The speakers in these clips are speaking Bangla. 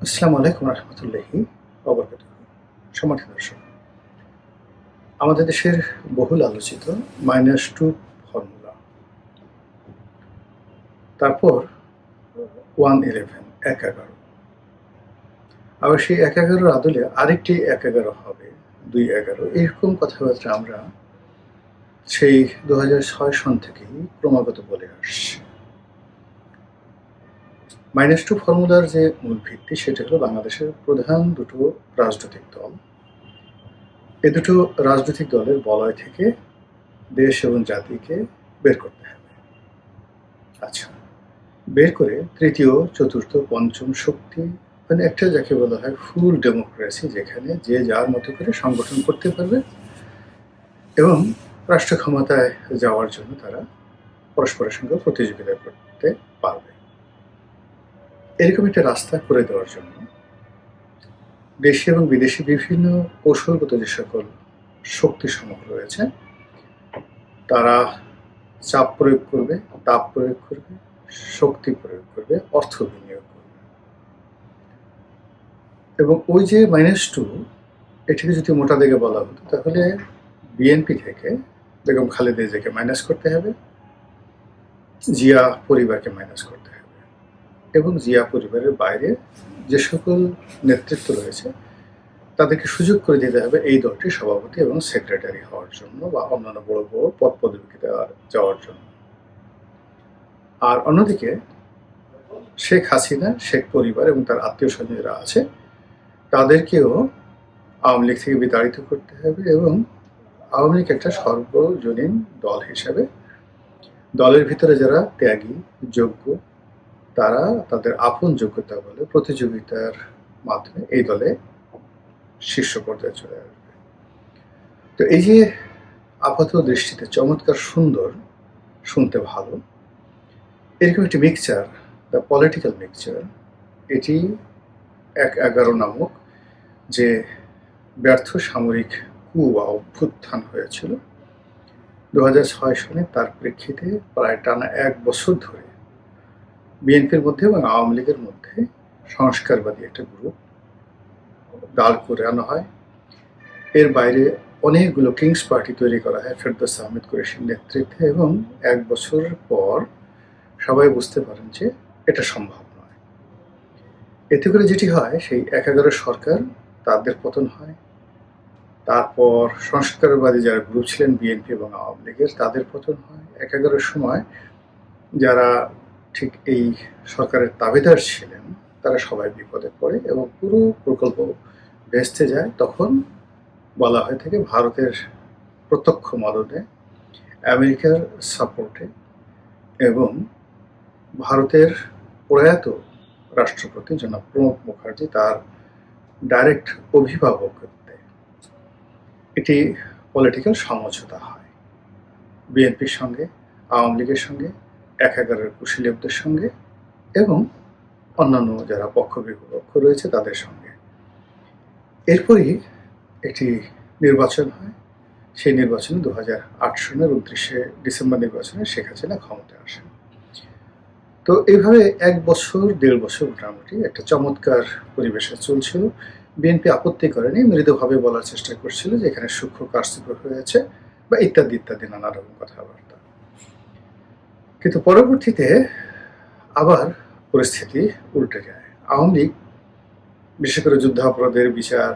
আসসালামু আলাইকুম রহমতুল্লাহি ওয়া বারাকাতুহু। সম্মানিত দর্শক, আমাদের দেশের বহুল আলোচিত -2 ফর্মুলা, তারপর 111 111, আবার সেই 111 আদলে আরেকটি 111 হবে 211, এরকম কথাবার্তা আমরা সেই 2006 সন থেকেই ক্রমাগত বলে আসছি। -2 ফর্মুলার যে মূল ভিত্তি সেটা হলো বাংলাদেশের প্রধান দুটো রাজনৈতিক দল। এ দুটো রাজনৈতিক দলের বলয় থেকে দেশ এবং জাতিকে বের করতে হবে। আচ্ছা, বের করে তৃতীয়, চতুর্থ, পঞ্চম শক্তি, মানে একটা যাকে বলা হয় ফুল ডেমোক্রেসি, যেখানে যে যার মতো করে সংগঠন করতে পারবে এবং রাষ্ট্র ক্ষমতায় যাওয়ার জন্য তারা পরস্পরের সঙ্গে প্রতিযোগিতা করতে পারবে, এরকম একটা রাস্তা করে দেওয়ার জন্য দেশি এবং বিদেশি বিভিন্ন কৌশলগত যে সকল শক্তি সমূহ রয়েছে তারা চাপ প্রয়োগ করবে, তাপ প্রয়োগ করবে, শক্তি প্রয়োগ করবে, অর্থ বিনিয়োগ করবে। এবং ওই যে -2, এটাকে যদি মোটা দাগে বলা হতো তাহলে বিএনপি থেকে বেগম খালেদা জিয়াকে মাইনাস করতে হবে, জিয়া পরিবারকে মাইনাস করতে হবে এবং জিয়া পরিবারের বাইরে যে সকল নেতৃত্ব রয়েছে তাদেরকে সুযোগ করে দিতে হবে এই দলটির সভাপতি এবং সেক্রেটারি হওয়ার জন্য বা অন্যান্য বড় বড় পদ পদবিতে যাওয়ার জন্য। আর অন্যদিকে শেখ হাসিনা, শেখ পরিবার এবং তার আত্মীয় স্বজন যারা আছে তাদেরকেও আওয়ামী লীগ থেকে বিতাড়িত করতে হবে এবং আওয়ামী লীগ একটা সর্বজনীন দল হিসাবে দলের ভিতরে যারা ত্যাগী, যোগ্য, তারা তাদের আপন যোগ্যতা বলে প্রতিযোগিতার মাধ্যমে এই দলে শীর্ষ পর্যায়ে চলে আসবে। তো এই যে আপাত দৃষ্টিতে চমৎকার সুন্দর, শুনতে ভালো, এরকম একটি মিক্সচার, দ্য পলিটিক্যাল মিক্সচার, এটি 111 নামক যে ব্যর্থ সামরিক কু বা অভ্যুত্থান হয়েছিল 2006 সনে, তার প্রেক্ষিতে প্রায় টানা 1 বছর ধরে বিএনপির মধ্যে এবং আওয়ামী লীগের মধ্যে সংস্কারবাদী একটা গ্রুপ দাঁড় করে আনা হয়। এর বাইরে অনেকগুলো কিংস পার্টি তৈরি করা হয় ফেরদৌস আহমেদ কুরেশির নেতৃত্বে এবং 1 বছর পর সবাই বুঝতে পারেন যে এটা সম্ভব নয়। এতে করে যেটি হয়, সেই 111 সরকার, তাদের পতন হয়। তারপর সংস্কারবাদী যারা গ্রুপ ছিলেন বিএনপি এবং আওয়ামী লীগের, তাদের পতন হয়। 111 সময় যারা ঠিক এই সরকারের তাবেদার ছিলেন তারা সবাই বিপদে পড়ে এবং পুরো প্রকল্প ভেস্তে যায়। তখন বলা হয়ে থাকে ভারতের প্রত্যক্ষ মদদে, আমেরিকার সাপোর্টে এবং ভারতের প্রয়াত রাষ্ট্রপতি জনাব প্রণব মুখার্জি তার ডাইরেক্ট অভিভাবকত্বে এটি পলিটিক্যাল সমঝোতা হয় বিএনপির সঙ্গে, আওয়ামী লীগের সঙ্গে, 111 কুশলীদের সঙ্গে এবং অন্যান্য যারা পক্ষ বিপক্ষ রয়েছে তাদের সঙ্গে। এরপরই একটি নির্বাচন হয়। সেই নির্বাচনে 2008 সনের 29শে ডিসেম্বর নির্বাচনে শেখ হাসিনা ক্ষমতায় আসেন। তো এইভাবে 1 বছর 1.5 বছর মোটামুটি একটা চমৎকার পরিবেশে চলছিল। বিএনপি আপত্তি করেনি, মৃদুভাবে বলার চেষ্টা করছিল যে এখানে সূক্ষ্ম কারচুপি হয়েছে বা ইত্যাদি ইত্যাদি নানা রকম কথাবার্তা। কিন্তু পরবর্তীতে আবার পরিস্থিতি উল্টে যায়। আওয়ামী লীগ বিশেষ করে যুদ্ধাপরাধের বিচার,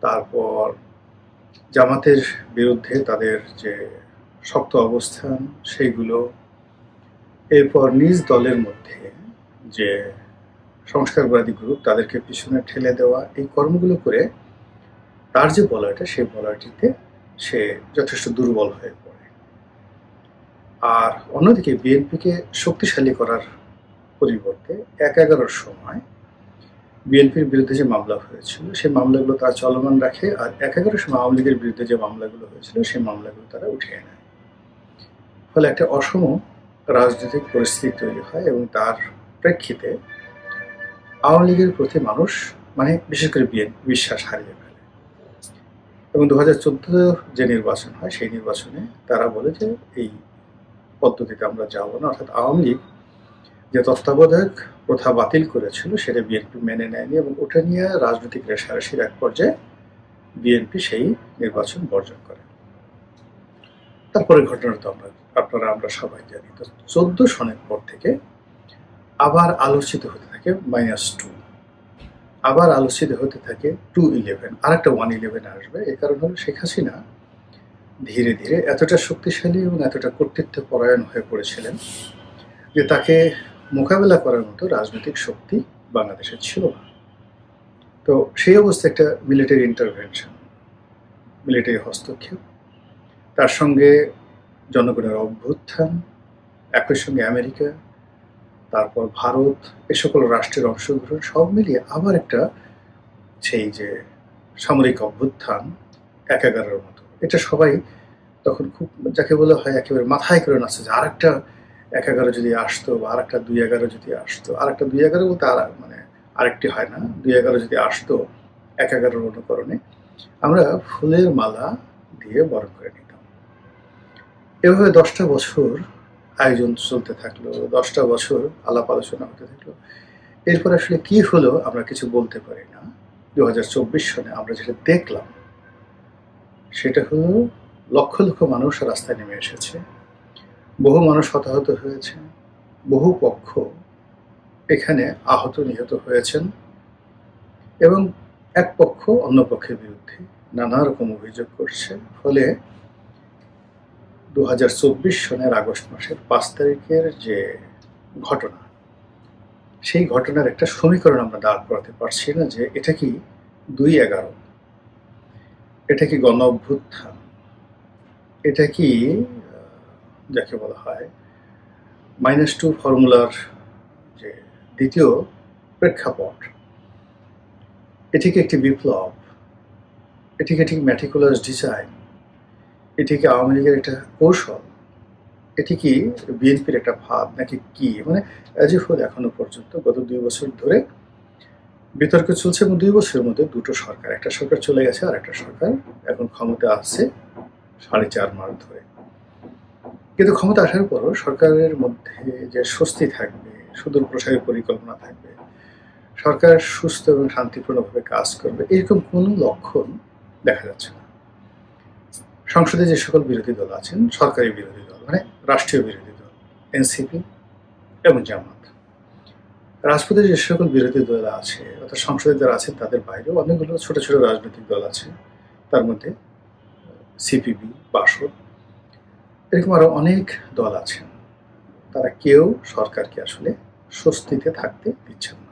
তারপর জামাতের বিরুদ্ধে তাদের যে শক্ত অবস্থান সেইগুলো, এরপর নিজ দলের মধ্যে যে সংস্কারবাদী গ্রুপ তাদেরকে পিছনে ঠেলে দেওয়া, এই কর্মগুলো করে তার যে বলয়টা, সেই বলয়টিতে সে যথেষ্ট দুর্বল হয়ে পড়ে। আর অন্যদিকে বিএনপিকে শক্তিশালী করার পরিবর্তে 111 সময় বিএনপির বিরুদ্ধে যে মামলা হয়েছিল সেই মামলাগুলো তারা চলমান রাখে, আর 111 সময় আওয়ামী লীগের বিরুদ্ধে যে মামলাগুলো হয়েছিল সেই মামলাগুলো তারা উঠিয়ে নেয়। ফলে একটা অসম রাজনৈতিক পরিস্থিতি তৈরি হয় এবং তার প্রেক্ষিতে আওয়ামী লীগের প্রতি মানুষ, মানে বিশেষ করে বিএনপি, বিশ্বাস হারিয়ে ফেলে এবং 2014 যে নির্বাচন হয় সেই নির্বাচনে তারা বলে যে এই পদ্ধতিতে আমরা যাব না, অর্থাৎ আওয়ামী লীগ যে তত্ত্বাবধায়ক প্রথা বাতিল করেছিল সেটা বিএনপি মেনে নেয়নি এবং ওটা নিয়ে রাজনৈতিক রেষারেষির এক পর্যায়ে বিএনপি সেই নির্বাচন বর্জন করে। তারপরে ঘটনা তো আমরা সবাই জানি। তো 14 সনের পর থেকে আবার আলোচিত হতে থাকে -2, আবার আলোচিত হতে থাকে 211, আরেকটা 111 আসবে। এই কারণ হলো শেখ হাসিনা ধীরে ধীরে এতটা শক্তিশালী এবং এতটা কর্তৃত্বপরায়ণ হয়ে পড়েছিলেন যে তাকে মোকাবেলা করার মতো রাজনৈতিক শক্তি বাংলাদেশে ছিল না। তো সেই অবস্থায় একটা মিলিটারি ইন্টারভেনশন, মিলিটারি হস্তক্ষেপ, তার সঙ্গে জনগণের অভ্যুত্থান, একই সঙ্গে আমেরিকা, তারপর ভারত, এ সকল রাষ্ট্রের অংশগ্রহণ সব মিলিয়ে আবার একটা সেই যে সামরিক অভ্যুত্থান ১/১১-র মতো, এটা সবাই তখন খুব যাকে বলা হয় একেবারে মাথায় করে নাচছে যে আরেকটা ১/১১ যদি আসতো বা আরেকটা ২/১১ যদি আসতো, আরেকটা ২/১১ বলতে মানে আরেকটি হয় না, ২/১১ যদি আসতো ১/১১-র অনুকরণে, আমরা ফুলের মালা দিয়ে বরণ করে নিতাম। এভাবে 10টা বছর আয়োজন চলতে থাকলো, 10টা বছর আলাপ আলোচনা হতে থাকলো। এরপর আসলে কি হলো আমরা কিছু বলতে পারি না। 2024 সনে আমরা যেটা দেখলাম সেটা হলো লক্ষ লক্ষ মানুষ রাস্তায় নেমে এসেছে, বহু মানুষ হতাহত হয়েছে, বহু পক্ষ এখানে আহত নিহত হয়েছেন এবং এক পক্ষ অন্য পক্ষের বিরুদ্ধে নানা রকম অভিযোগ করছে। ফলে 2024 সনের আগস্ট মাসের 5 তারিখের যে ঘটনা, সেই ঘটনার একটা সমীকরণ আমরা দাঁড় করাতে পারছি না যে এটা কি 2/11, এটা কি গণ অভ্যুত্থান, এটা কি যাকে বলা হয় -2 ফর্মুলার যে দ্বিতীয় প্রেক্ষাপট, এটি কি একটি বিপ্লব, এটি কি একটি ম্যাটিকুলাস ডিজাইন, এটি কি আওয়ামী লীগের একটা কৌশল, এটি কি বিএনপির একটা ভাব নাকি কি? মানে অ্যাজ ইউ হোল এখনো পর্যন্ত গত 2 বছর ধরে বিতর্ক চলছে এবং 2 বছরের মধ্যে দুটো সরকার, একটা সরকার চলে গেছে আর একটা সরকার এখন ক্ষমতা আছে 4.5 মাস ধরে। কিন্তু ক্ষমতা আসার পরও সরকারের মধ্যে যে স্বস্তি থাকবে, সুদূর প্রসারী পরিকল্পনা থাকবে, সরকার সুস্থ এবং শান্তিপূর্ণভাবে কাজ করবে, এরকম কোনো লক্ষণ দেখা যাচ্ছে না। সংসদে যে সকল বিরোধী দল আছেন, সরকারি বিরোধী দল মানে রাষ্ট্রীয় বিরোধী দল, এনসিপি এবং জামাত, রাজপথে যে সকল বিরোধী দল আছে অর্থাৎ সংসদে যারা আছেন তাদের বাইরেও অনেকগুলো ছোট ছোট রাজনৈতিক দল আছে, তার মধ্যে সিপিবি, বাসদ, এরকম আরো অনেক দল আছেন, তারা কেউ সরকারকে আসলে স্বস্তিতে থাকতে দিচ্ছেন না।